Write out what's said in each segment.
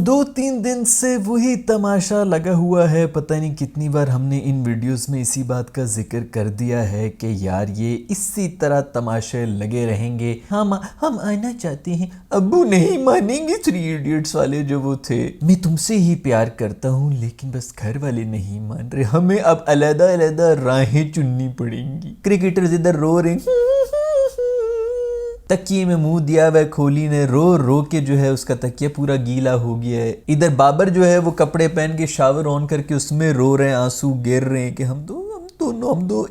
2-3 दिन से वही तमाशा लगा हुआ है। पता नहीं कितनी बार हमने इन वीडियोस में इसी बात का जिक्र कर दिया है कि यार ये इसी तरह तमाशे लगे रहेंगे। हम आना चाहते हैं, अब्बू नहीं मानेंगे। 3 इडियट्स वाले जो वो थे, मैं तुमसे ही प्यार करता हूँ लेकिन बस घर वाले नहीं मान रहे, हमें अब अलग अलग राहें चुननी पड़ेंगी। क्रिकेटर्स इधर रो रहे, तकिए में मुंह दिया हुआ कोहली ने, रो रो के जो है उसका तकिया पूरा गीला हो गया है। इधर बाबर जो है वो कपड़े पहन के शावर ऑन करके उसमें रो रहे हैं, आंसू गिर रहे हैं कि हम दो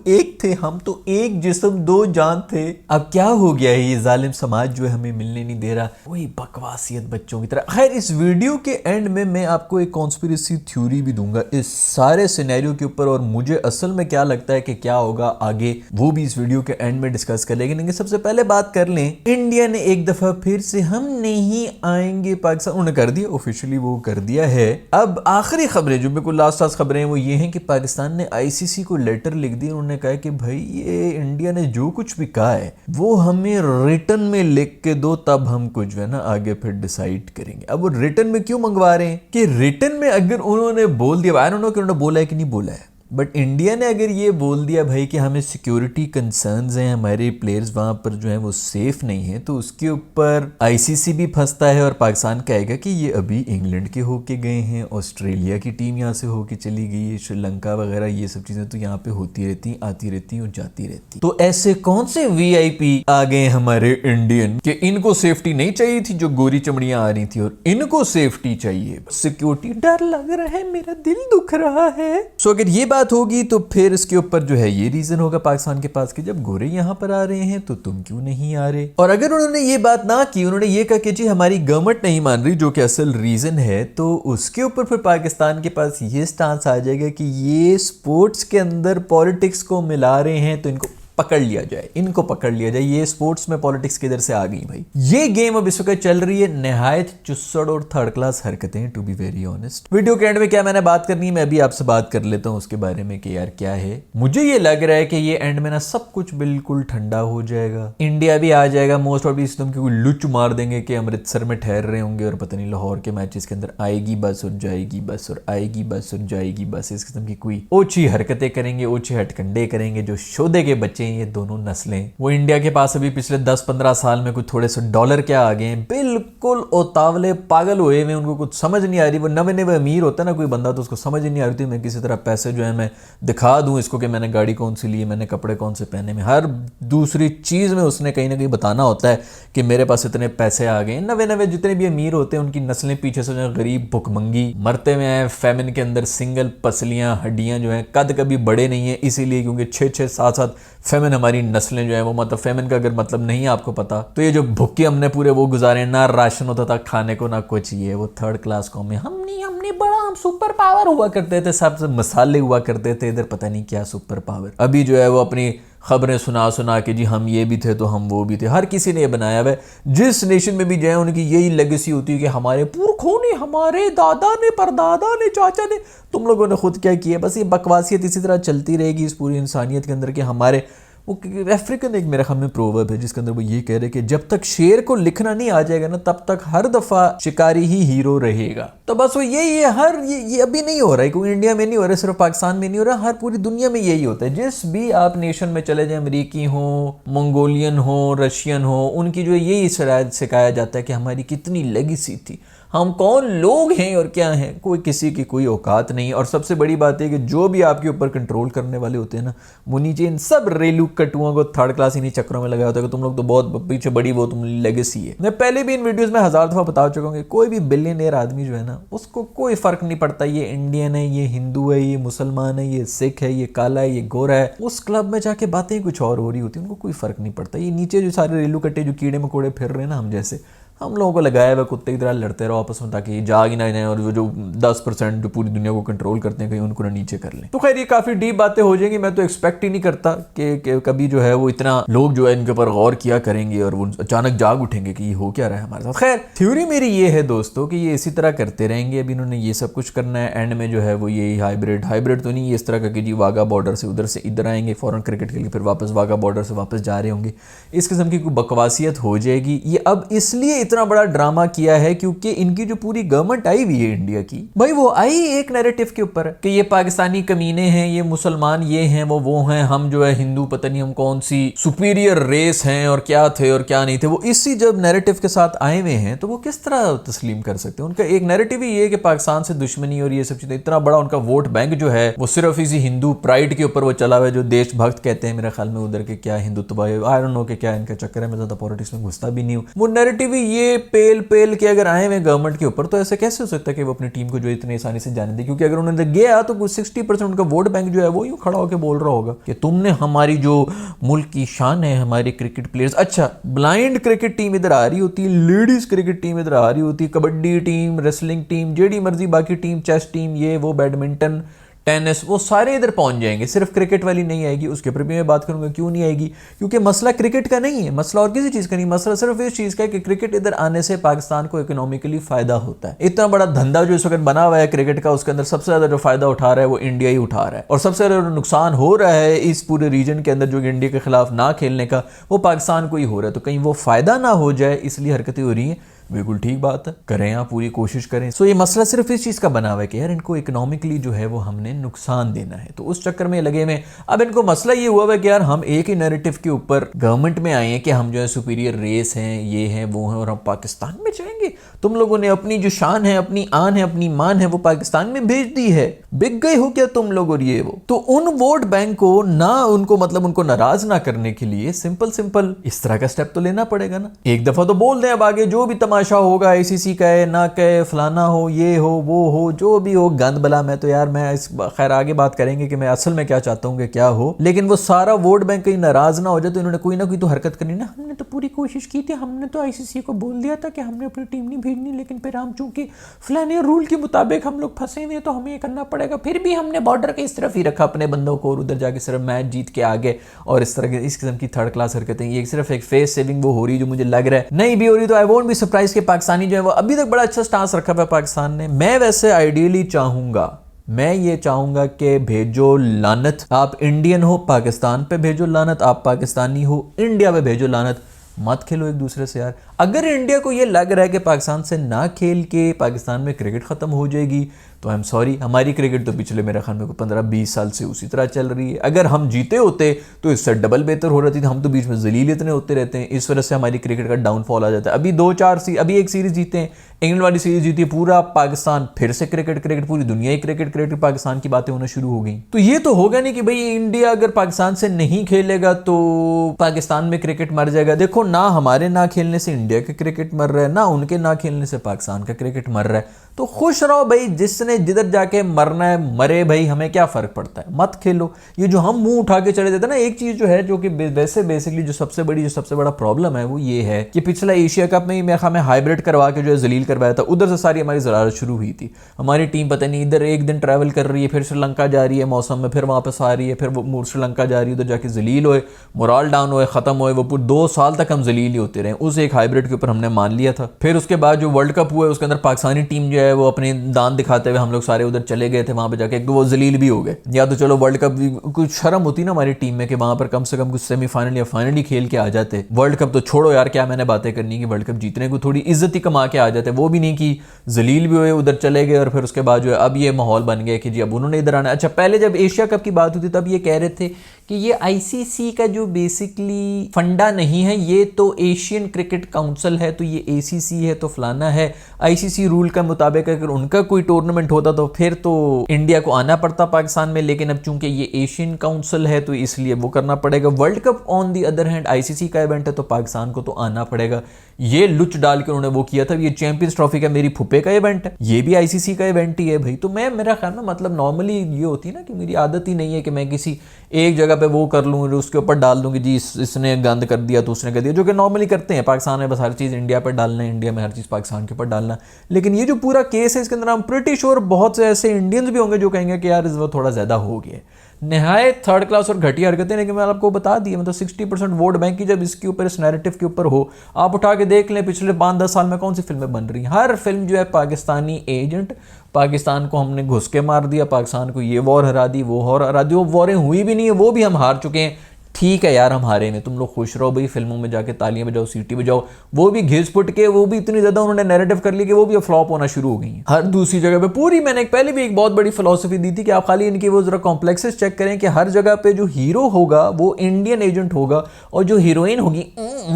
एक थे, हम तो एक जिस्म 2 जान थे। अब क्या हो गया है, ये जालिम समाज जो है हमें मिलने नहीं दे रहा, वही बकवासियत बच्चों की तरह। खैर, इस वीडियो के एंड में मैं आपको एक कॉन्स्पिरेसी थ्योरी भी दूंगा इस सारे सिनेरियो के ऊपर, और मुझे असल में क्या लगता है कि क्या होगा आगे, वो भी इस वीडियो के एंड में डिस्कस कर लेंगे। लेकिन सबसे पहले बात कर लें, इंडिया ने एक दफा फिर से हम नहीं आएंगे पाकिस्तान, उन्होंने कर दिया, ऑफिशियली वो कर दिया है। अब आखिरी खबरें जो बिल्कुल लास्ट खबरें वो ये हैं कि पाकिस्तान ने आईसीसी को लेटर लिख दिया। उन्होंने कहा कि भाई ये इंडिया ने जो कुछ भी कहा है वो हमें रिटर्न में लिख के दो, तब हम कुछ जो है ना आगे फिर डिसाइड करेंगे। अब वो रिटर्न में क्यों मंगवा रहे हैं कि रिटर्न में अगर उन्होंने बोल दिया, आई डोंट नो कि उन्होंने बोला है कि नहीं बोला है, बट इंडिया ने अगर ये बोल दिया भाई कि हमें सिक्योरिटी कंसर्न्स हैं, हमारे प्लेयर्स वहां पर जो है वो सेफ नहीं है, तो उसके ऊपर आईसीसी भी फंसता है और पाकिस्तान कहेगा कि ये अभी इंग्लैंड के होके गए हैं, ऑस्ट्रेलिया की टीम यहाँ से होके चली गई है, श्रीलंका वगैरह ये सब चीजें तो यहाँ पे होती रहती, आती रहती और जाती रहती। तो ऐसे कौन से वीआईपी आ गए हमारे इंडियन कि इनको सेफ्टी नहीं चाहिए थी, जो गोरी चमड़ियां आ रही थी, और इनको सेफ्टी चाहिए, सिक्योरिटी। डर लग रहा है, मेरा दिल दुख रहा है। सो अगर ये बात होगी तो फिर इसके ऊपर जो है ये रीजन होगा पाकिस्तान के पास कि जब गोरे यहां पर आ रहे हैं तो तुम क्यों नहीं आ रहे। और अगर उन्होंने ये बात ना की, उन्होंने ये कहा कि जी हमारी गवर्नमेंट नहीं मान रही, जो कि असल रीजन है, तो उसके ऊपर फिर पाकिस्तान के पास ये स्टांस आ जाएगा कि ये स्पोर्ट्स के अंदर पॉलिटिक्स को मिला रहे हैं, तो इनको पकड़ लिया जाए, इनको पकड़ लिया जाए। ये स्पोर्ट्स में पॉलिटिक्स किधर से आ गई भाई। ये गेम अब इस वक्त चल रही है, निहायत चुस्सड़ और थर्ड क्लास हरकतें, to be very honest. Video के एंड में क्या मैंने बात करनी है, मैं अभी आपसे बात कर लेता हूं उसके बारे में कि यार क्या है। मुझे ये लग रहा है कि ये एंड में ना सब कुछ बिल्कुल ठंडा हो जाएगा, इंडिया भी आ जाएगा, मोस्ट ऑफ इसम की लुच मार देंगे कि अमृतसर में ठहर रहे होंगे और पता नहीं लाहौर के मैचेस के अंदर आएगी बस और जाएगी बस और आएगी बस और जाएगी बस, इस किस्म की कोई ओछी हरकतें करेंगे, ओछे हटकंडे करेंगे। जो शोधे के बच्चे हैं ये दोनों नस्लें, वो इंडिया के पास अभी पिछले 10-15 साल में कुछ थोड़े से डॉलर क्या आ गए हैं, बिल्कुल उतावले पागल हुए हैं, उनको कुछ समझ नहीं आ रही। वो नवे नवे अमीर होता है ना कोई बंदा, तो उसको समझ ही नहीं आ रही थी मैं किसी तरह पैसे जो है मैं दिखा दूं इसको कि मैंने गाड़ी कौन सी ली है, मैंने कपड़े कौन से पहने में, हर दूसरी चीज में उसने कहीं ना कहीं बताना होता है कि मेरे पास इतने पैसे आ गए। नवे नवे जितने भी अमीर होते हैं उनकी नस्लें पीछे से जो गरीब भुखमंगी मरते हुए हैं, फेमिन के अंदर सिंगल पसलियां हड्डियां जो है, कद कभी बड़े नहीं है, इसीलिए क्योंकि 6-6 7-7 फेमिन हमारी नस्लें जो है वो, मतलब फेमिन का अगर मतलब नहीं है आपको पता, तो ये जो भुक्के हमने पूरे वो गुजारे, ना राशन होता था खाने को ना कुछ, ये वो थर्ड क्लास कौम में हमने बड़ा हम सुपर पावर हुआ करते थे, सबसे मसाले हुआ करते थे, इधर पता नहीं क्या सुपर पावर। अभी जो है वो अपनी खबरें सुना सुना के जी हम ये भी थे तो हम वो भी थे, हर किसी ने ये बनाया हुआ है। जिस नेशन में भी जाए उनकी यही लेगेसी होती है कि हमारे पुरखों ने, हमारे दादा ने, परदादा ने, चाचा ने, तुम लोगों ने खुद क्या किया। बस ये बकवासियत इसी तरह चलती रहेगी इस पूरी इंसानियत के अंदर कि हमारे वो अफ्रीकन एक मेरे ख्याल में प्रोवर्ब है जिसके अंदर वो ये कह रहे कि जब तक शेर को लिखना नहीं आ जाएगा ना तब तक हर दफा शिकारी ही हीरो रहेगा। तो बस वो यही है, हर ये अभी नहीं हो रहा है, कोई इंडिया में नहीं हो रहा है, सिर्फ पाकिस्तान में नहीं हो रहा, हर पूरी दुनिया में यही होता है। जिस भी आप नेशन में चले जाए, अमेरिकी हो, मंगोलियन हो, रशियन हो, उनकी जो यही सिखाया जाता है कि हमारी कितनी लेगेसी थी, हम कौन लोग हैं और क्या हैं, कोई किसी की कोई औकात नहीं। और सबसे बड़ी बात है कि जो भी आपके ऊपर कंट्रोल करने वाले होते हैं ना, वो नीचे इन सब रेलू कटुओं को थर्ड क्लास इन्हीं चक्रों में लगाया होता है कि तुम लोग तो बहुत पीछे बड़ी वो तुम लेगेसी है। मैं पहले भी इन वीडियोस में 1000 दफा बता चुका हूँ कि कोई भी बिलियनियर आदमी जो है ना, उसको कोई फर्क नहीं पड़ता ये इंडियन है, ये हिंदू है, ये मुसलमान है, ये सिख है, ये काला है, ये गोरा है, उस क्लब में जाके बातें कुछ और हो रही होती है, उनको कोई फर्क नहीं पड़ता। ये नीचे जो सारे रेलू कट्टे जो कीड़े मकोड़े फिर रहे हैं ना, हम जैसे, हम लोगों को लगाया हुआ कुत्ते की तरह लड़ते रहो आपस में ताकि जाग ही ना जाए, और जो 10% जो पूरी दुनिया को कंट्रोल करते हैं कहीं उनको ना नीचे कर लें। तो खैर ये काफी डीप बातें हो जाएंगी, मैं तो एक्सपेक्ट ही नहीं करता कि कभी जो है वो इतना लोग जो है इनके ऊपर गौर किया करेंगे और वो अचानक जाग उठेंगे कि ये हो क्या रहा है हमारे साथ। खैर थ्योरी मेरी ये है दोस्तों कि ये इसी तरह करते रहेंगे। अभी इन्होंने ये सब कुछ करना है, एंड में जो है वो यही हाइब्रिड तो नहीं, इस तरह का कि जी वाघा बॉर्डर से उधर से इधर आएंगे फॉरेन क्रिकेट के लिए, फिर वापस वाघा बॉर्डर से वापस जा रहे होंगे, इस किस्म की कोई बकवासियत हो जाएगी। ये अब इसलिए इतना बड़ा ड्रामा किया है क्योंकि इनकी जो पूरी गवर्नमेंट आई हुई है इंडिया की, भाई वो आई एक नैरेटिव के ऊपर कि ये पाकिस्तानी कमीने हैं, ये मुसलमान ये हैं, वो हैं, हम जो है हिंदू पता नहीं हम कौन सी सुपीरियर रेस हैं और क्या थे और क्या नहीं थे। वो इसी जब नैरेटिव के साथ आए हुए हैं तो वो किस तरह तस्लीम कर सकते हैं? उनका एक नैरेटिव ही ये कि पाकिस्तान से दुश्मनी और ये सब चीजें। इतना बड़ा उनका वोट बैंक जो है वो सिर्फ इसी हिंदू प्राइड के ऊपर वो चला हुआ है, जो देशभक्त कहते हैं मेरे ख्याल में उधर के क्या हिंदुत्व, आई डोंट नो कि क्या इनका चक्कर है, मैं ज्यादा पॉलिटिक्स में घुसता भी नहीं हूँ। वो नैरेटिव ही ये पेल के अगर आए हुए गवर्नमेंट के ऊपर तो ऐसे कैसे हो सकता है कि वो अपनी टीम को जो इतनी आसानी से जाने दे? क्योंकि अगर उन्होंने गया तो 60% उनका वोट बैंक जो है वो यूं खड़ा होकर बोल रहा होगा कि तुमने हमारी जो मुल्क की शान है, हमारे क्रिकेट प्लेयर्स, अच्छा ब्लाइंड क्रिकेट टीम इधर आ रही होती है, लेडीज क्रिकेट टीम इधर आ रही होती है, kabaddi team, wrestling team, JD मर्जी बाकी टीम, चेस टीम, ये वो, बैडमिंटन, टेनिस, वो सारे इधर पहुंच जाएंगे, सिर्फ क्रिकेट वाली नहीं आएगी। उसके ऊपर भी मैं बात करूंगा क्यों नहीं आएगी, क्योंकि मसला क्रिकेट का नहीं है, मसला और किसी चीज़ का नहीं, मसला सिर्फ इस चीज़ का है कि क्रिकेट इधर आने से पाकिस्तान को इकोनॉमिकली फायदा होता है। इतना बड़ा धंधा जो इस वक्त बना हुआ है क्रिकेट का, उसके अंदर सबसे ज़्यादा जो फायदा उठा रहा है वो इंडिया ही उठा रहा है, और सबसे ज़्यादा नुकसान हो रहा है इस पूरे रीजन के अंदर जो इंडिया के खिलाफ ना खेलने का, वो पाकिस्तान को ही हो रहा है। तो कहीं वो फायदा ना हो जाए इसलिए हरकतें हो रही हैं, बिल्कुल ठीक बात है, करें आप पूरी कोशिश करें। सो ये मसला सिर्फ इस चीज़ का बना हुआ है कि यार इनको इकोनॉमिकली जो है वो हमने नुकसान देना है, तो उस चक्कर में लगे में अब इनको मसला ये हुआ है कि यार हम एक ही नैरेटिव के ऊपर गवर्नमेंट में आए हैं कि हम जो है सुपीरियर रेस हैं, ये हैं वो हैं, और हम पाकिस्तान में जाएंगे। तुम लोगों ने अपनी जो शान है, अपनी आन है, अपनी मान है, वो पाकिस्तान में भेज दी है, बिक गए हो क्या तुम लोग और ये वो। तो उन वोट बैंक को ना उनको मतलब उनको नाराज ना करने के लिए सिंपल इस तरह का स्टेप तो लेना पड़ेगा ना। एक दफा तो बोल दें अब आगे जो भी तमाशा होगा, आईसीसी का है ना कहे, फलाना हो, ये हो, वो हो, जो भी हो गंद बला। मैं तो यार मैं इस खैर आगे बात करेंगे कि मैं असल में क्या चाहता हूँ कि क्या हो, लेकिन वो सारा वोट बैंक कहीं नाराज ना हो जाए तो इन्होंने कोई ना कोई तो हरकत करनी ना। हमने तो पूरी कोशिश की थी, हमने तो आईसीसी को बोल दिया था कि हमने अपनी टीम नहीं भेजनी, लेकिन फिर हम चूंकि फलाने रूल के मुताबिक हम लोग फंसे हुए तो हमें ये करना पड़ेगा। फिर भी हमने बॉर्डर के इस तरफ ही रखा अपने बंदों को, और उधर जाके सिर्फ मैच जीत के आगे, और इस तरह की इस किस्म की थर्ड क्लास हरकतें, ये सिर्फ एक फेस सेविंग वो हो रही जो मुझे लग रहा है नहीं भी हो रही। तो आई वोंट बी सरप्राइज के पाकिस्तानी जो है वो अभी तक बड़ा अच्छा स्टांस रखा हुआ है पाकिस्तान ने। मैं वैसे आइडियली चाहूंगा, मैं ये चाहूंगा कि भेजो लानत, आप इंडियन हो पाकिस्तान पे भेजो लानत, आप पाकिस्तानी हो इंडिया पे भेजो लानत, मत खेलो एक दूसरे से यार। अगर इंडिया को ये लग रहा है कि पाकिस्तान से ना खेल के पाकिस्तान में क्रिकेट खत्म हो जाएगी तो आई एम सॉरी, हमारी क्रिकेट तो पिछले मेरे ख्याल में 15-20 साल से उसी तरह चल रही है। अगर हम जीते होते तो इससे डबल बेहतर हो रही थी। हम तो बीच में जलील इतने होते रहते हैं, इस वजह से हमारी क्रिकेट का डाउनफॉल आ जाता है। अभी 2-4 अभी एक सीरीज जीते हैं, इंग्लैंड वाली सीरीज जीती है, पूरा पाकिस्तान फिर से क्रिकेट, पूरी दुनिया ही क्रिकेट, पाकिस्तान की बातें होना शुरू हो गई। तो ये तो होगा नहीं कि भाई इंडिया अगर पाकिस्तान से नहीं खेलेगा तो पाकिस्तान में क्रिकेट मर जाएगा। देखो ना हमारे ना खेलने से इंडिया का क्रिकेट मर रहा है, ना उनके ना खेलने से पाकिस्तान का क्रिकेट मर रहा है। तो खुश रहो भाई, जिसने जिधर जाके मरना है मरे भाई, हमें क्या फर्क पड़ता है, मत खेलो। ये जो हम मुंह उठा के चले देते ना, एक चीज जो है जो कि वैसे बेसिकली जो सबसे बड़ा प्रॉब्लम है वो ये है कि पिछला एशिया कप में ही मेरे ख्याल में हाइब्रिड करवा के जो है जलील करवाया था, उधर से सारी हमारी ज़रारत शुरू हुई थी। हमारी टीम पता नहीं इधर एक दिन ट्रैवल कर रही है, फिर श्रीलंका जा रही है मौसम में, फिर वापस आ रही है, फिर वो श्रीलंका जा रही है, उधर जाके जलील होए, मोराल डाउन होए, खत्म होए, वो पूरे 2 साल तक हम जलील ही होते रहे। उस एक हाइब्रिड के ऊपर हमने मान लिया था। फिर उसके बाद जो वर्ल्ड कप हुआ उसके अंदर पाकिस्तानी टीम जो है वो अपने दिखाते हुए हम लोग सारे उधर चले गए थे, वहां पे जाके एक तो वो जलील भी हो गए। या तो चलो वर्ल्ड कप कुछ शर्म होती ना हमारी टीम में कि वहां पर कम से कम कुछ सेमीफाइनल या फाइनल खेल के आ जाते। वर्ल्ड कप तो छोड़ो यार, क्या मैंने बातें करनी कि वर्ल्ड कप जीतने को थोड़ी इज्जत ही कमा के आ जाते, वो भी नहीं की जलील भी हुए, उधर चले गए। और फिर उसके बाद जो है अब ये माहौल बन गया कि जी अब उन्होंने इधर आना। अच्छा पहले जब एशिया कप की बात होती तब ये कह रहे थे कि ये आईसीसी का जो बेसिकली फंडा नहीं है, ये तो एशियन क्रिकेट काउंसिल है, तो ये एसीसी है, तो फलाना है। आईसीसी रूल का मुताबिक अगर उनका कोई टूर्नामेंट होता तो फिर तो इंडिया को आना पड़ता पाकिस्तान में, लेकिन अब चूंकि ये एशियन काउंसिल है तो इसलिए वो करना पड़ेगा। World cup on the other hand ICC का इवेंट है तो पाकिस्तान को तो आना पड़ेगा। ये लुच डाल के उन्होंने वो किया था। ये चैंपियंस ट्रॉफी का मेरी फुप्पे का इवेंट है, ये भी आईसीसी का इवेंट ही है भाई। तो मैं मेरा ख्याल में मतलब नॉर्मली ये होती है ना कि मेरी आदत ही नहीं है कि मैं किसी एक जगह पे वो कर लूँ, उसके ऊपर डाल दूँ कि जी इसने गंद कर दिया तो उसने कर दिया, जो कि नॉर्मली करते हैं पाकिस्तान में। बस हर चीज़ इंडिया पर डालना है, इंडिया में हर चीज़ पाकिस्तान के ऊपर डालना है। लेकिन ये जो पूरा केस है इसके अंदर हम प्रिटी श्योर बहुत से ऐसे इंडियंस भी होंगे जो कहेंगे कि यार इस वक्त थोड़ा ज़्यादा हो गया, नहायत थर्ड क्लास और घटिया हरकतें। लेकिन मैं आपको बता दी मतलब 60% वोट बैंक की जब इसके ऊपर इस नैरेटिव के ऊपर हो, आप उठा के देख लें पिछले 5-10 साल में कौन सी फिल्में बन रही हैं। हर फिल्म जो है पाकिस्तानी एजेंट, पाकिस्तान को हमने घुस के मार दिया, पाकिस्तान को ये वॉर हरा दी, वो वॉर हरा दी। वो वॉरें हुई भी नहीं है, वो भी हम हार चुके हैं। ठीक है यार, हम हारे नहीं, तुम लोग खुश रहो भाई, फिल्मों में जाके तालियां बजाओ, सीटी बजाओ, वो भी घिस पुट के, वो भी इतनी ज्यादा उन्होंने नैरेटिव कर ली कि वो भी फ्लॉप होना शुरू हो गई है हर दूसरी जगह पे पूरी। मैंने पहले भी एक बहुत बड़ी फिलॉसफी दी थी कि आप खाली इनकी वो जरा कॉम्प्लेक्सेस चेक करें कि हर जगह पे जो हीरो होगा वो इंडियन एजेंट होगा, और जो हीरोइन होगी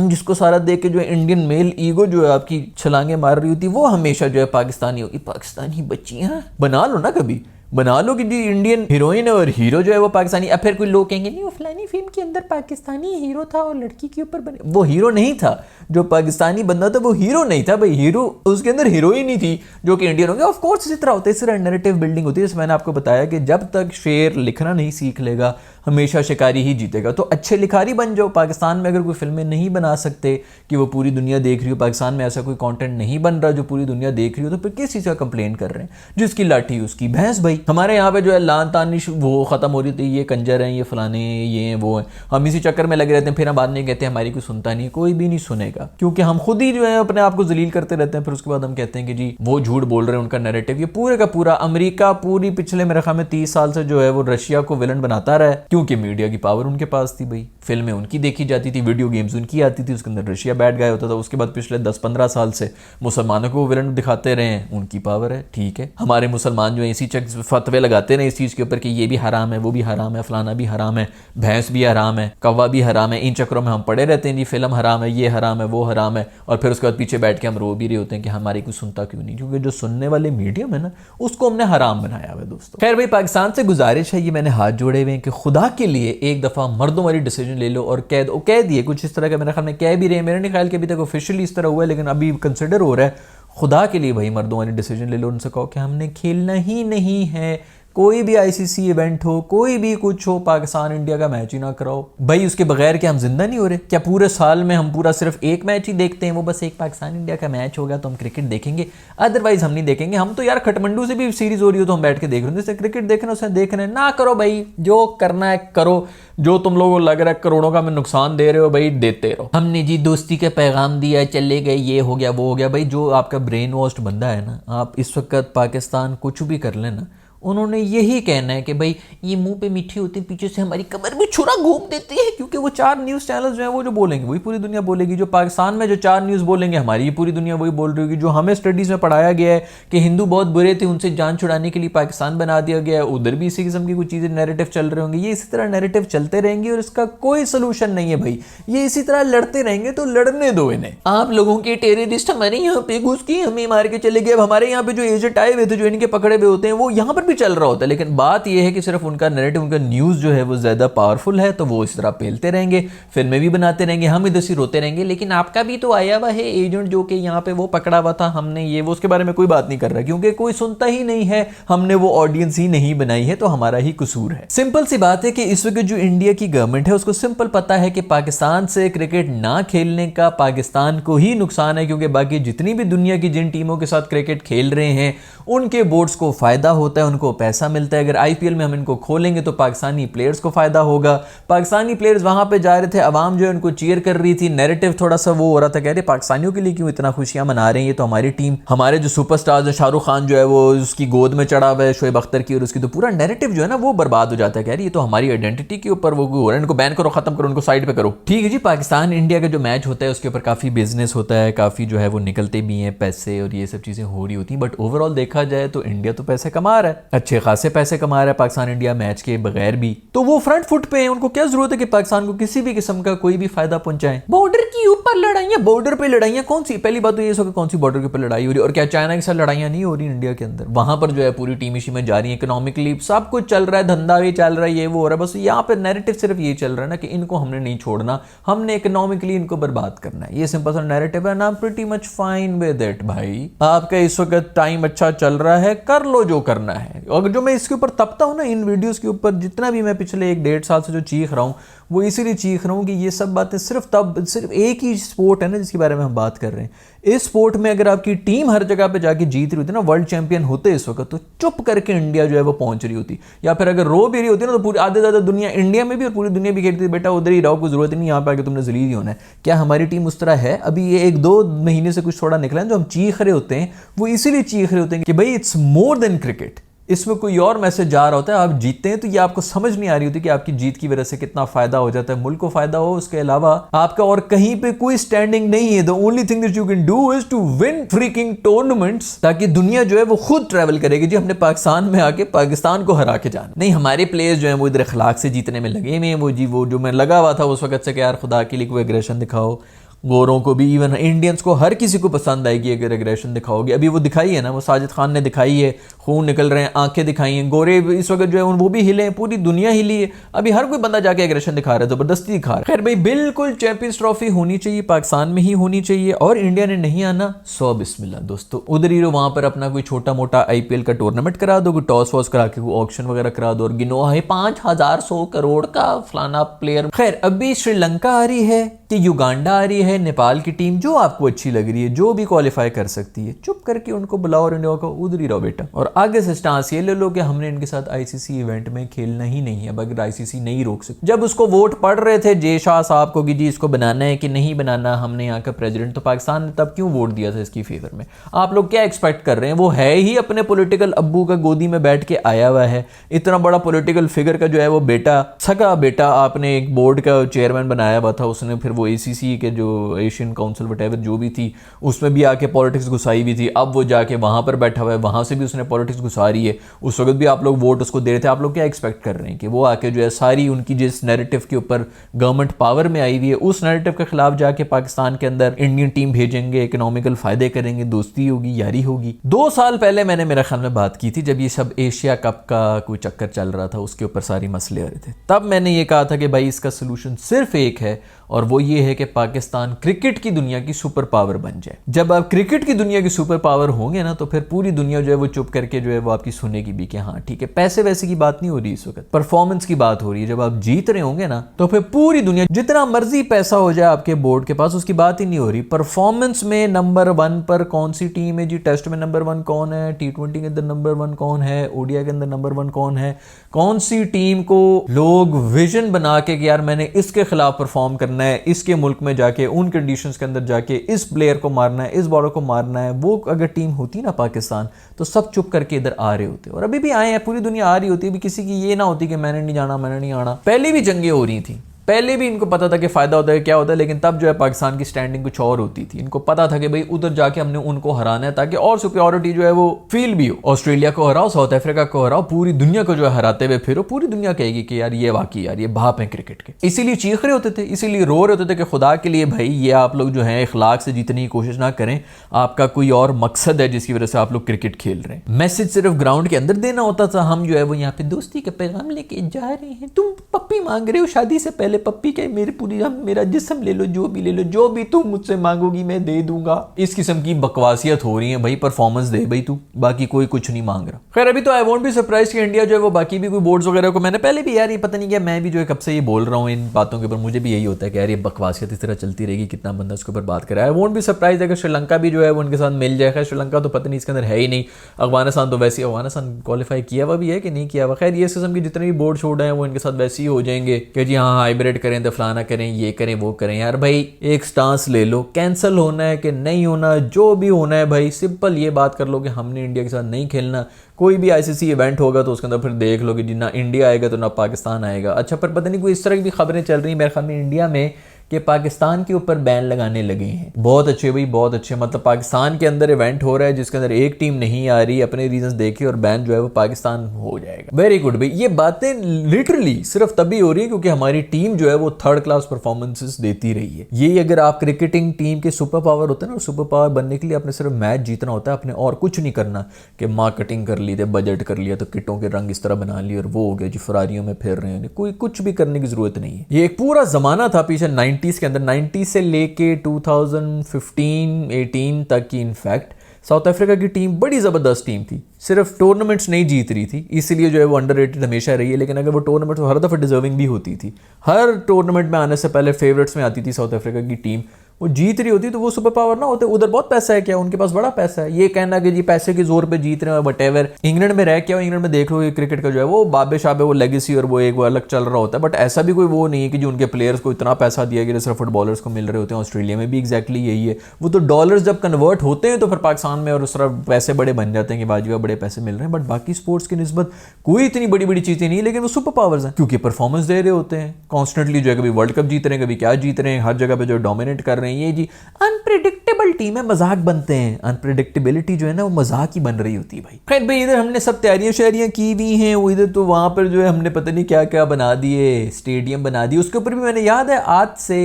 जिसको सारा देख के जो इंडियन मेल ईगो जो है आपकी छलांगे मार रही होती, वो हमेशा जो है पाकिस्तानी होगी। पाकिस्तानी बच्चियां बना लो ना, कभी बना लो कि जी इंडियन हीरोइन है और हीरो जो है वो पाकिस्तानी। अब फिर कोई लोग कहेंगे नहीं वो फलानी फिल्म के अंदर पाकिस्तानी हीरो था और लड़की के ऊपर बने, वो हीरो नहीं था। जो पाकिस्तानी बंदा था वो हीरो नहीं था भाई, हीरो उसके अंदर हीरोइन ही थी जो कि इंडियन होंगे। ऑफ कोर्स इसी तरह होता है, इस तरह नैरेटिव बिल्डिंग होती है। जैसे मैंने आपको बताया कि जब तक शेर लिखना नहीं सीख लेगा हमेशा शिकारी ही जीतेगा। तो अच्छे लिखारी बन जाओ। पाकिस्तान में अगर कोई फिल्में नहीं बना सकते कि वो पूरी दुनिया देख रही हो, पाकिस्तान में ऐसा कोई कंटेंट नहीं बन रहा जो पूरी दुनिया देख रही हो, तो फिर किस चीज़ का कंप्लेन कर रहे हैं? जिसकी लाठी उसकी भैंस भाई। हमारे यहाँ पे जो है लान तानिश वो खत्म हो रही थी, ये कंजर हैं, ये फलाने, ये हैं, वो हैं, हम इसी चक्कर में लगे रहते हैं। फिर हम बाद में कहते हैं हमारी कोई सुनता नहीं, कोई भी नहीं सुनेगा, क्योंकि हम खुद ही जो है अपने आप को जलील करते रहते हैं। फिर उसके बाद हम कहते हैं कि जी वो झूठ बोल रहे हैं, उनका नैरेटिव। ये पूरे का पूरा अमेरिका पूरी पिछले मेरे ख्याल में 30 साल से जो है वो रशिया को विलन बनाता रहा है, क्योंकि मीडिया की पावर उनके पास थी भाई। फिल्में उनकी देखी जाती थी, वीडियो गेम्स उनकी आती थी, उसके अंदर रशिया बैड गाय होता था। उसके बाद पिछले 10-15 साल से मुसलमानों को विलन दिखाते रहे हैं, उनकी पावर है। ठीक है, हमारे मुसलमान जो है इसी फतवे लगाते रहे इस चीज़ के ऊपर कि ये भी हराम है, वो भी हराम है, फलाना भी हराम है, भैंस भी हराम है, कौवा भी हराम है। इन चक्करों में हम पड़े रहते हैं जी, फिल्म हराम है, ये हराम है, वो हराम है, और फिर उसके बाद पीछे बैठ के हम रो भी रहे होते हैं कि हमारी कोई सुनता क्यों नहीं, क्योंकि जो सुनने वाले मीडियम है ना उसको हमने हराम बनाया हुआ है दोस्तों। खैर भाई, पाकिस्तान से गुजारिश है, ये मैंने हाथ जोड़े हुए हैं कि खुदा के लिए एक दफ़ा मर्दों वाली डिसीजन ले लो और कह दिए कुछ इस तरह का। मेरे ख्याल में कह भी रहे हैं, मेरे नहीं ख्याल कि अभी तक ऑफिशियली इस तरह हुआ है, लेकिन अभी कंसिडर हो रहा है। खुदा के लिए भाई मर्दों वाली डिसीजन ले लो, उनसे कहो कि हमने खेलना ही नहीं है, कोई भी आईसीसी इवेंट हो, कोई भी कुछ हो, पाकिस्तान इंडिया का मैच ही ना कराओ भाई। उसके बगैर क्या हम जिंदा नहीं हो रहे? क्या पूरे साल में हम पूरा सिर्फ एक मैच ही देखते हैं? वो बस एक पाकिस्तान इंडिया का मैच होगा तो हम क्रिकेट देखेंगे, अदरवाइज हम नहीं देखेंगे। हम तो यार खटमंडू से भी सीरीज हो रही हो तो हम बैठ के देख रहे हैं, जैसे क्रिकेट देखना उसे देख रहे हैं। ना करो भाई, जो करना है करो, जो तुम लोगों को लग रहा है करोड़ों का मैं नुकसान दे रहे हो भाई, देते रहो। हमने जी दोस्ती का पैगाम दिया, चले गए, ये हो गया, वो हो गया। भाई जो आपका ब्रेन वॉश्ड बंदा है ना, आप इस वक्त पाकिस्तान कुछ भी कर लेना, उन्होंने यही कहना है कि भाई ये मुंह पे मीठी होती है, पीछे से हमारी कमर भी छुरा घूम देती है, क्योंकि वो 4 न्यूज़ चैनल्स जो हैं वो जो बोलेंगे वही पूरी दुनिया बोलेगी। जो पाकिस्तान में जो 4 न्यूज़ बोलेंगे हमारी ये पूरी दुनिया वही बोल रही होगी। जो हमें स्टडीज़ में पढ़ाया गया है कि हिंदू बहुत बुरे थे, उनसे जान छुड़ाने के लिए पाकिस्तान बना दिया गया है, उधर भी इसी किस्म की कुछ चीज़ें नैरेटिव चल रहे होंगे। ये इसी तरह नैरेटिव चलते रहेंगे और इसका कोई सोल्यूशन नहीं है भाई। ये इसी तरह लड़ते रहेंगे तो लड़ने दो इन्हें। आप लोगों के टेररिस्ट हमारे यहाँ पे घुस के हमें मार के चले गए। अब हमारे यहाँ पे जो एजेंट आए हुए थे, जो इनके पकड़े हुए होते हैं, वो यहाँ पर भी चल रहा होता है, लेकिन बात यह है कि सिर्फ उनका नैरेटिव, उनका न्यूज़ जो है वो ज़्यादा पावरफुल है, तो वो इस तरह पेलते रहेंगे, फिल्में भी बनाते रहेंगे, हम इधर से रोते रहेंगे। लेकिन आपका भी तो आया हुआ है एजेंट जो कि यहाँ पे वो पकड़ा हुआ था, हमने ये वो, उसके बारे में कोई बात नहीं कर रहा, क्योंकि कोई सुनता ही नहीं है, हमने वो ऑडियंस ही नहीं बनाई है, तो हमारा ही कसूर है। सिंपल सी बात है कि इस वक्त जो इंडिया की गवर्नमेंट है उसको सिंपल पता है कि पाकिस्तान से क्रिकेट ना खेलने का पाकिस्तान को ही नुकसान है, क्योंकि बाकी जितनी भी दुनिया की जिन टीमों के साथ क्रिकेट खेल रहे हैं उनके बोर्ड्स को फायदा होता है, उनको पैसा मिलता है। अगर आईपीएल में हम इनको खोलेंगे तो पाकिस्तानी प्लेयर्स को फायदा होगा। पाकिस्तानी प्लेयर्स वहां पे जा रहे थे, आवाम जो है उनको चीयर कर रही थी, नैरेटिव थोड़ा सा वो हो रहा था, कह रहे पाकिस्तानियों के लिए क्यों इतना खुशियां मना रहे हैं, ये तो हमारी टीम, हमारे जो सुपरस्टार्स है, शाहरुख खान जो है वो उसकी गोद में चढ़ा हुआ है शोएब अख्तर की, और उसकी तो पूरा नैरेटिव जो है ना वो बर्बाद हो जाता है। कह रही ये तो हमारी आइडेंटिटी के ऊपर वो हो रहा है, इनको बैन करो, खत्म करो, उनको साइड पे करो। ठीक है जी, पाकिस्तान इंडिया का जो मैच होता है उसके ऊपर काफी बिजनेस होता है, काफी जो है वो निकलते भी हैं पैसे और ये सब चीजें हो रही होती हैं, बट ओवरऑल देखा जाए तो इंडिया तो पैसे कमा रहा है, अच्छे खासे पैसे कमा रहा है पाकिस्तान इंडिया मैच के बगैर भी। तो वो फ्रंट फुट पे है, उनको क्या जरूरत है कि पाकिस्तान को किसी भी किस्म का कोई भी फायदा पहुंचाए। बॉर्डर के ऊपर लड़ाइयां, बॉर्डर पे लड़ाइयां कौन सी? पहली बात तो ये कौन सी बॉर्डर के ऊपर लड़ाई हो रही है? और क्या चाइना के साथ लड़ाइयां नहीं हो रही इंडिया के अंदर? वहां पर जो है पूरी टीम इसी में जा रही है, इकोनॉमिकली सब कुछ चल रहा है, धंधा भी चल रहा है, ये वो हो रहा है। बस यहाँ पे नैरेटिव सिर्फ ये चल रहा है ना कि इनको हमने नहीं छोड़ना, हमने इकोनॉमिकली इनको बर्बाद करना है। ये सिंपल सा नैरेटिव है, I am pretty much fine with it. भाई आपका इस वक्त टाइम अच्छा चल रहा है, कर लो जो करना है। और जो मैं इसके ऊपर तपता हूं ना, इन वीडियोस के ऊपर जितना भी मैं पिछले 1-1.5 साल से जो चीख रहा हूं, वो इसीलिए चीख रहा हूं कि ये सब बातें सिर्फ एक ही स्पोर्ट है ना जिसके बारे में हम बात कर रहे हैं। इस स्पोर्ट में अगर आपकी टीम हर जगह पे जाके जीत रही होती ना, वर्ल्ड चैंपियन होते इस वक्त, तो चुप करके इंडिया जो है वो पहुंच रही होती, या फिर अगर रो भी रही होती ना, तो पूरी आधे ज़्यादा दुनिया इंडिया में भी और पूरी दुनिया भी कहती थी बेटा उधर ही रहो, कोई जरूरत नहीं यहाँ पे आके तुमने जलील ही होना है। क्या हमारी टीम उस तरह है? अभी ये 1-2 महीने से कुछ थोड़ा निकला है, जो हम चीख रहे होते हैं वो इसीलिए चीख रहे होते हैं कि भाई इट्स मोर देन क्रिकेट, इसमें कोई और मैसेज जा रहा होता है। आप जीतते हैं तो ये आपको समझ नहीं आ रही होती कि आपकी जीत की वजह से कितना फायदा हो जाता है, मुल्क को फायदा हो, उसके अलावा आपका और कहीं पे कोई स्टैंडिंग नहीं है। The only thing that you can do is to win freaking tournaments, ताकि दुनिया जो है वो खुद ट्रैवल करेगी जी हमने पाकिस्तान में आके पाकिस्तान को हरा के जाना। नहीं, हमारे प्लेयर्स जो है वो इधर अखलाक से जीतने में लगे हुए हैं। वो जी वो जो मैं लगा हुआ था उस वक्त से कि यार खुदा के लिए कोई एग्रेशन दिखाओ, गोरों को भी, इवन इंडियंस को, हर किसी को पसंद आएगी अगर एग्रेशन दिखाओगे। अभी वो दिखाई है ना, वो साजिद खान ने दिखाई है, खून निकल रहे हैं, आंखें दिखाई हैं, गोरे इस वक्त जो है वो भी हिले हैं, पूरी दुनिया हिली है। अभी हर कोई बंदा जाके एग्रेशन दिखा रहा है, जबरदस्ती दिखा रहा है। खैर भाई, बिल्कुल चैंपियंस ट्रॉफी होनी चाहिए, पाकिस्तान में ही होनी चाहिए, और इंडिया ने नहीं आना सो बिस्मिल्लाह दोस्तों, उधर ही वहां पर अपना कोई छोटा मोटा IPL का टूर्नामेंट करा दो, कोई टॉस वॉस करा के कोई ऑक्शन वगैरह करा दो, और गिनो है 5,100 करोड़ का फलाना प्लेयर। खैर, अभी श्रीलंका आ रही है कि युगांडा आ रही है, नेपाल की टीम जो आपको अच्छी लग रही है, जो भी क्वालिफाई कर सकती है, चुप करके उनको बुलाओ और इंडिया को उधर ही रहो बेटा। और आगे से स्टांस ये ले लो कि हमने इनके साथ ICC इवेंट में खेलना ही नहीं है। अब अगर ICC नहीं रोक सकती, जब उसको वोट पड़ रहे थे जे शाह साहब को कि जी इसको बनाना है कि नहीं बनाना, हमने यहाँ का प्रेसिडेंट, तो पाकिस्तान ने तब क्यों वोट दिया था इसकी फेवर में? आप लोग क्या एक्सपेक्ट कर रहे हैं? वो है ही अपने पॉलिटिकल अब्बू का गोदी में बैठ के आया हुआ है, इतना बड़ा पॉलिटिकल फिगर का जो है वो बेटा, सगा बेटा आपने एक बोर्ड का चेयरमैन बनाया हुआ था, उसने फिर वो ACC के जो एशियन काउंसिल वटेवर जो भी थी उसमें भी आके पॉलिटिक्स घुसाई हुई थी। अब वो जाके वहां पर बैठा हुआ है, वहां से भी उसने पॉलिटिक्स घुसा रही है। उस वक्त भी आप लोग वोट उसको दे रहे थे। आप लोग क्या एक्सपेक्ट कर रहे हैं कि वो आके जो है सारी उनकी जिस नैरेटिव के ऊपर गवर्नमेंट पावर में आई हुई है उस नैरेटिव के खिलाफ जाके पाकिस्तान के अंदर इंडियन टीम भेजेंगे, इकोनॉमिकल फायदे करेंगे, दोस्ती होगी, यारी होगी? 2 साल पहले मैंने मेरे ख्याल में बात की थी, जब ये सब एशिया कप का कोई चक्कर चल रहा था, उसके ऊपर सारी मसले आ रहे थे, तब मैंने ये कहा था कि भाई इसका सोल्यूशन सिर्फ एक है, और वो ये है कि पाकिस्तान क्रिकेट की दुनिया की सुपर पावर बन जाए। जब आप क्रिकेट की दुनिया की सुपर पावर होंगे ना, तो फिर पूरी दुनिया जो है वो चुप करके जो है वो आपकी सुनेगी भी कि हाँ ठीक है। पैसे वैसे की बात नहीं हो रही इस वक्त, परफॉर्मेंस की बात हो रही है। जब आप जीत रहे होंगे ना, तो फिर पूरी दुनिया, जितना मर्जी पैसा हो जाए आपके बोर्ड के पास, उसकी बात ही नहीं हो रही। परफॉर्मेंस में नंबर 1 पर कौन सी टीम है जी? टेस्ट में नंबर 1 कौन है? T20 के अंदर नंबर 1 कौन है? ODI के अंदर नंबर 1 कौन है? कौन सी टीम को लोग विजन बना के कि यार मैंने इसके खिलाफ परफॉर्म करना है, इसके मुल्क में जाके उन कंडीशंस के अंदर जाके इस प्लेयर को मारना है, इस बॉलर को मारना है, वो अगर टीम होती ना पाकिस्तान, तो सब चुप करके इधर आ रहे होते। और अभी भी आए हैं, पूरी दुनिया आ रही होती है। किसी की ये ना होती कि मैंने नहीं जाना, मैंने नहीं आना। पहले भी जंगें हो रही थी, पहले भी इनको पता था कि फायदा होता है क्या होता है, लेकिन तब जो है पाकिस्तान की स्टैंडिंग कुछ और होती थी। इनको पता था कि भाई उधर जाके हमने उनको हराना है, ताकि और सुपीरियरिटी जो है वो फील भी हो। ऑस्ट्रेलिया को हराओ, साउथ अफ्रीका को हराओ, पूरी दुनिया को जो है हराते हुए फिरो, पूरी दुनिया कहेगी कि यार ये वाकई यार ये बाप है क्रिकेट के। इसीलिए चीख रहे होते थे, इसीलिए रो रहे होते थे कि खुदा के लिए भाई ये आप लोग जो है इखलाक से जीतने की कोशिश ना करें, आपका कोई और मकसद है जिसकी वजह से आप लोग क्रिकेट खेल रहे हैं। मैसेज सिर्फ ग्राउंड के अंदर देना होता था, हम जो है वो यहाँ पे दोस्ती का पैगाम लेके जा रहे हैं। तुम पप्पी मांग रहे हो शादी से पहले, पप्पी के मेरे पूरी मेरा जिस्म ले लो, जो भी ले लो, जो भी तुम मुझसे मांगोगी मैं दे दूंगा। इस किस्म की बकवासियत हो रही है। भाई परफॉर्मेंस दे भाई तू, बाकी कोई कुछ नहीं मांग रहा। खैर अभी तो आई वोंट बी सरप्राइज कि इंडिया जो है वो बाकी भी कोई बोर्ड्स वगैरह को, मैंने पहले भी यार ये पता नहीं क्या, मैं भी जो है कब से ये बोल रहा हूँ इन बातों के ऊपर, मुझे भी यही होता है कि यार ये बकवासियत इस तरह चलती रहेगी, कितना बंदा उसके ऊपर बात करे। आई वोंट बी सरप्राइज अगर श्रीलंका भी जो है वो उनके साथ मिल जाए। खैर श्रीलंका तो पता नहीं इसके अंदर है ही नहीं। अफगानिस्तान तो वैसे, अफगानिस्तान क्वालिफाई किया हुआ भी है कि नहीं किया हुआ। खैर ये किस्म के जितने भी बोर्ड छोड़ हैं वो इनके साथ वैसे ही हो जाएंगे कि जी हाँ हाइब्रिड करें, दफलाना करें, ये करें, वो करें। यार भाई एक स्टांस ले लो, कैंसिल होना है कि नहीं होना, जो भी होना है भाई सिंपल ये बात कर लो कि हमने इंडिया के साथ नहीं खेलना। कोई भी ICC इवेंट होगा तो उसके अंदर फिर देख लो कि जी ना इंडिया आएगा तो ना पाकिस्तान आएगा। अच्छा पर पता नहीं कोई इस तरह की भी खबरें चल रही हैं मेरे ख्याल में इंडिया में कि पाकिस्तान के ऊपर बैन लगाने लगे हैं। बहुत अच्छे भाई, बहुत अच्छे। मतलब पाकिस्तान के अंदर इवेंट हो रहा है जिसके अंदर एक टीम नहीं आ रही, अपने रीजंस देखे और बैन जो है वो पाकिस्तान हो जाएगा। वेरी गुड भाई। ये बातें लिटरली सिर्फ तभी हो रही है क्योंकि हमारी टीम जो है वो 3rd क्लास परफॉर्मेंसेस देती रही है। ये अगर आप क्रिकेटिंग टीम के सुपर पावर होते हैं ना, सुपर पावर बनने के लिए आपने सिर्फ मैच जीतना होता है, आपने और कुछ नहीं करना कि मार्केटिंग कर ली, बजट कर लिया तो किटों के रंग इस तरह बना लिए और वो हो गया जी फरारियों में फिर रहे हैं। कोई कुछ भी करने की जरूरत नहीं है। ये एक पूरा जमाना था पीछे 90s के अंदर, 90 से लेके 2015-18 तक की इनफैक्ट साउथ अफ्रीका की टीम बड़ी ज़बरदस्त टीम थी। सिर्फ टूर्नामेंट्स नहीं जीत रही थी, इसलिए जो है वो अंडररेटेड हमेशा रही है। लेकिन अगर वो टूर्नामेंट हर दफ़ा डिजर्विंग भी होती थी, हर टूर्नामेंट में आने से पहले फेवरेट्स में आती थी साउथ अफ्रीका की टीम। वो जीत रही होती तो वो सुपर पावर ना होते। उधर बहुत पैसा है क्या, उनके पास बड़ा पैसा है। ये कहना कि जी पैसे के जोर पे जीत रहे हैं वटेवर। इंग्लैंड में रह के इंग्लैंड में देख लो ये क्रिकेट का जो है वो बाबे शाबे वो लेगेसी और वो एक वो अलग चल रहा होता है, बट ऐसा भी कोई वो नहीं है कि जो उनके प्लेयर्स को इतना पैसा दिया गया सिर्फ फुटबॉलर्स को मिल रहे होते हैं। ऑस्ट्रेलिया में भी एग्जैक्टली यही है, वो तो डॉलर्स जब कन्वर्ट होते हैं तो फिर पाकिस्तान में और उस तरह पैसे बड़े बन जाते हैं कि बाजू बड़े पैसे मिल रहे हैं। बट बाकी स्पोर्ट्स की निस्बत कोई इतनी बड़ी बड़ी चीजें नहीं, लेकिन वो सुपर पावर्स हैं क्योंकि परफॉर्मेंस दे रहे होते हैं कॉन्स्टेंटली, जो है कभी वर्ल्ड कप जीत रहे हैं, कभी क्या जीत रहे हैं, हर जगह पे जो डोमिनेट कर रहे हैं। ये जी अनप्रिडिक्टेबल टीम है, मजाक बनते हैं। अनप्रिडिक्टेबिलिटी जो है ना वो मजाक ही बन रही होती है भाई। खैर भाई इधर हमने सब तैयारियां शहरियां की हुई हैं, वो इधर तो वहां पर जो है हमने पता नहीं क्या क्या बना दिए, स्टेडियम बना दिए। उसके ऊपर भी मैंने याद है आज से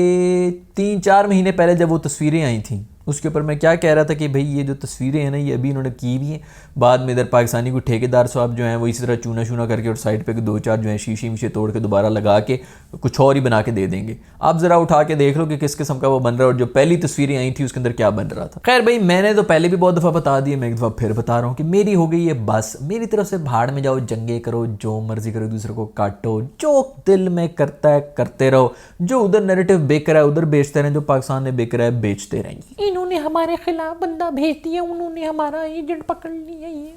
3-4 महीने पहले जब वो तस्वीरें आई थी उसके ऊपर मैं क्या कह रहा था कि भाई ये जो तस्वीरें हैं ना ये अभी इन्होंने की भी हैं, बाद में इधर पाकिस्तानी कोई ठेकेदार साहब जो हैं वो इसी तरह चूना शूना करके और साइड पे 2-4 जो है शीशी मीशे तोड़ के दोबारा लगा के कुछ और ही बना के दे देंगे। आप ज़रा उठा के देख लो कि किस किस्म का वो बन रहा है और जो पहली तस्वीरें आई थी उसके अंदर क्या बन रहा था। खैर भाई मैंने तो पहले भी बहुत दफ़ा बता दिया, मैं एक दफ़ा फिर बता रहा हूँ कि मेरी हो गई है बस, मेरी तरफ से भाड़ में जाओ, जंगे करो, जो मर्जी करो, दूसरे को काटो, जो दिल में करता है करते रहो, जो उधर नैरेटिव बेच रहा है उधर बेचते रहें, जो पाकिस्तान में बेच रहा है बेचते रहेंगे। इन्होंने हमारे खिलाफ बंदा भेज दिया, उन्होंने हमारा एजेंट पकड़ लिया, ये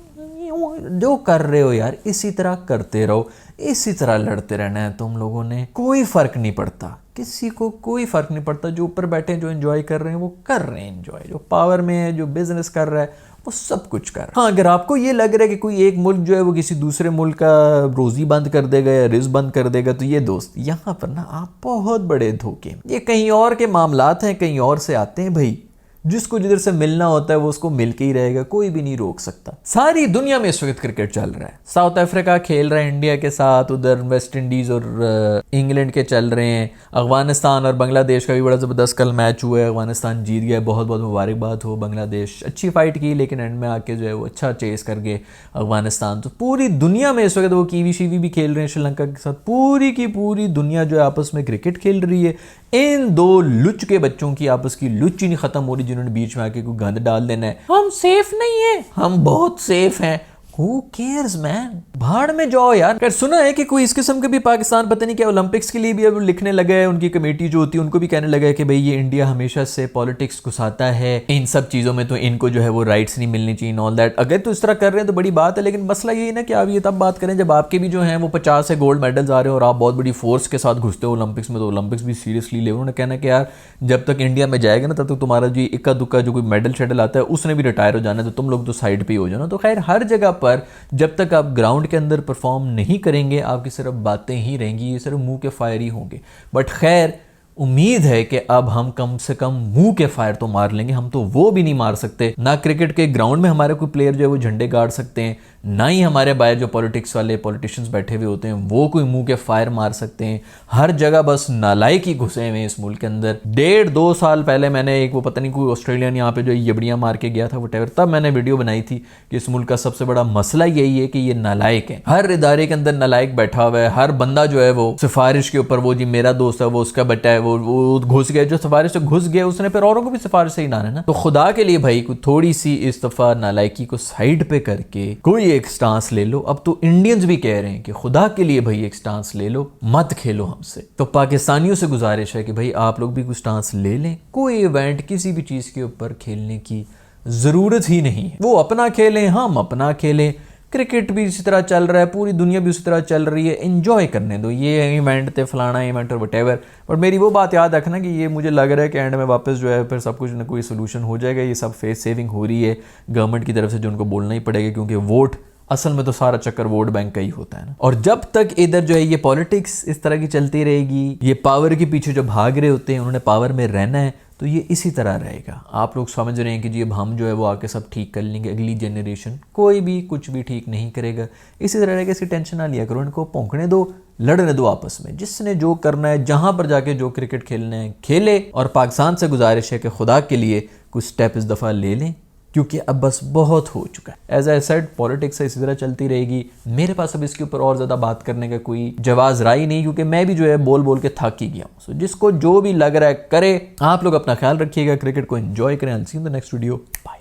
जो कर रहे हो यार इसी तरह करते रहो, इसी तरह लड़ते रहना है तुम लोगों ने, कोई फर्क नहीं पड़ता, किसी को कोई फर्क नहीं पड़ता। जो ऊपर बैठे हैं जो एंजॉय कर रहे हैं वो कर रहे हैं एंजॉय, जो पावर में है जो बिजनेस कर रहा है वो सब कुछ कर रहा है। हाँ अगर आपको ये लग रहा है कि कोई एक मुल्क जो है वो किसी दूसरे मुल्क का रोजी बंद कर देगा या रिज बंद कर देगा, तो ये दोस्त यहाँ पर ना आप बहुत बड़े धोखे, ये कहीं और के मामलात हैं, कहीं और से आते हैं भाई। जिसको जिधर से मिलना होता है वो उसको मिल के ही रहेगा, कोई भी नहीं रोक सकता। सारी दुनिया में इस वक्त क्रिकेट चल रहा है। साउथ अफ्रीका खेल रहा है इंडिया के साथ, उधर वेस्ट इंडीज और इंग्लैंड के चल रहे हैं। अफगानिस्तान और बांग्लादेश का भी बड़ा ज़बरदस्त कल मैच हुआ है, अफगानिस्तान जीत गया, बहुत बहुत मुबारकबाद हो। बांग्लादेश अच्छी फाइट की लेकिन एंड में आके जो है वो अच्छा चेस कर गए अफगानिस्तान। तो पूरी दुनिया में इस वक्त वो कीवी शीवी भी खेल रहे हैं श्रीलंका के साथ, पूरी की पूरी दुनिया जो है आपस में क्रिकेट खेल रही है। इन दो लुच के बच्चों की आपस की लुच ही नहीं खत्म हो रही जिन्होंने बीच में आके कोई गंद डाल देना है। हम सेफ नहीं है, हम बहुत सेफ हैं। Who cares man? भाड़ में जाओ यार। खैर सुना है कि कोई इस किस्म के भी पाकिस्तान पता नहीं क्या ओलंपिक्स के लिए भी अब लिखने लगा है, उनकी कमेटी जो होती है उनको भी कहने लगा है कि भाई ये इंडिया हमेशा से पॉलिटिक्स घुसाता है इन सब चीज़ों में, तो इनको जो है वो राइट्स नहीं मिलनी चाहिए ऑल दैट। अगर तो इस तरह कर रहे हैं तो बड़ी बात है, लेकिन मसला ये ना कि आप ये तब बात करें जब आपके भी जो है वो 50 से गोल्ड मेडल्स आ रहे हो और आप बहुत बड़ी फोर्स के साथ घुसते हो ओलंपिक्स में, तो ओलंपिक्स भी सीरियसली ले। उन्होंने कहना कि यार जब तक इंडिया में जाएगा ना तब तक तुम्हारा जो इक्का दुक्का जो कोई मेडल शेडल आता है उसने भी रिटायर हो जाना है, तो तुम लोग तो साइड पर ही हो जाना। तो खैर हर जगह पर जब तक आप ग्राउंड के अंदर परफॉर्म नहीं करेंगे आपकी सिर्फ बातें ही रहेंगी, ये सिर्फ मुंह के फायर ही होंगे। बट खैर उम्मीद है कि अब हम कम से कम मुंह के फायर तो मार लेंगे, हम तो वो भी नहीं मार सकते ना। क्रिकेट के ग्राउंड में हमारे कोई प्लेयर जो है वो झंडे गाड़ सकते हैं, ना ही हमारे बाहर जो पॉलिटिक्स वाले पॉलिटिशियंस बैठे हुए होते हैं वो कोई मुंह के फायर मार सकते हैं। हर जगह बस नालायक ही घुसे हुए हैं इस मुल्क के अंदर। 1.5-2 साल पहले मैंने एक वो पता नहीं कोई ऑस्ट्रेलियन यहाँ पे जो यबड़ियाँ मार के गया था वटेवर, तब मैंने वीडियो बनाई थी कि इस मुल्क का सबसे बड़ा मसला यही है कि ये नालायक है। हर इदारे के अंदर नालायक बैठा हुआ है, हर बंदा जो है वो सिफारिश के ऊपर वो जी मेरा दोस्त है वो उसका बेटा है वो घुस गया, जो सिफारिश से घुस गया उसने फिर औरों को भी सिफारिश से ही डाला ना। तो खुदा के लिए भाई थोड़ी सी इस दफा नालायकी को साइड पे करके कोई एक स्टांस ले लो। अब तो इंडियंस भी कह रहे हैं कि खुदा के लिए भाई एक स्टांस ले लो, मत खेलो हमसे। तो पाकिस्तानियों से गुजारिश है कि भाई आप लोग भी कुछ स्टांस ले लें। कोई इवेंट किसी भी चीज़ के ऊपर खेलने की ज़रूरत ही नहीं है, वो अपना खेलें हम अपना खेलें। क्रिकेट भी इसी तरह चल रहा है, पूरी दुनिया भी उसी तरह चल रही है, एंजॉय करने दो। ये इवेंट थे फलाना इवेंट और वटेवर, बट मेरी वो बात याद रखना कि ये मुझे लग रहा है कि एंड में वापस जो है फिर सब कुछ ना कोई सोल्यूशन हो जाएगा। ये सब फेस सेविंग हो रही है गवर्नमेंट की तरफ से, जो उनको बोलना ही पड़ेगा, क्योंकि वोट असल में तो सारा चक्कर वोट बैंक का ही होता है ना। और जब तक इधर जो है ये पॉलिटिक्स इस तरह की चलती रहेगी, ये पावर के पीछे जो भाग रहे होते हैं उन्होंने पावर में रहना है, तो ये इसी तरह रहेगा। आप लोग समझ रहे हैं कि जी अब हम जो है वो आके सब ठीक कर लेंगे, अगली जनरेशन कोई भी कुछ भी ठीक नहीं करेगा। इसी तरह रहेगा, इसकी टेंशन ना लिया करो, इनको भौंकने दो, लड़ने दो आपस में। जिसने जो करना है, जहां पर जाके जो क्रिकेट खेलना है खेले। और पाकिस्तान से गुजारिश है कि खुदा के लिए कुछ स्टेप इस दफ़ा ले लें, क्योंकि अब बस बहुत हो चुका है। एज आई सेड पॉलिटिक्स इसी तरह चलती रहेगी। मेरे पास अब इसके ऊपर और ज़्यादा बात करने का कोई जवाज़ राय नहीं, क्योंकि मैं भी जो है बोल बोल के थक ही गया हूँ। सो जिसको जो भी लग रहा है करे। आप लोग अपना ख्याल रखिएगा, क्रिकेट को एंजॉय करें। I will see you in the next video. Bye.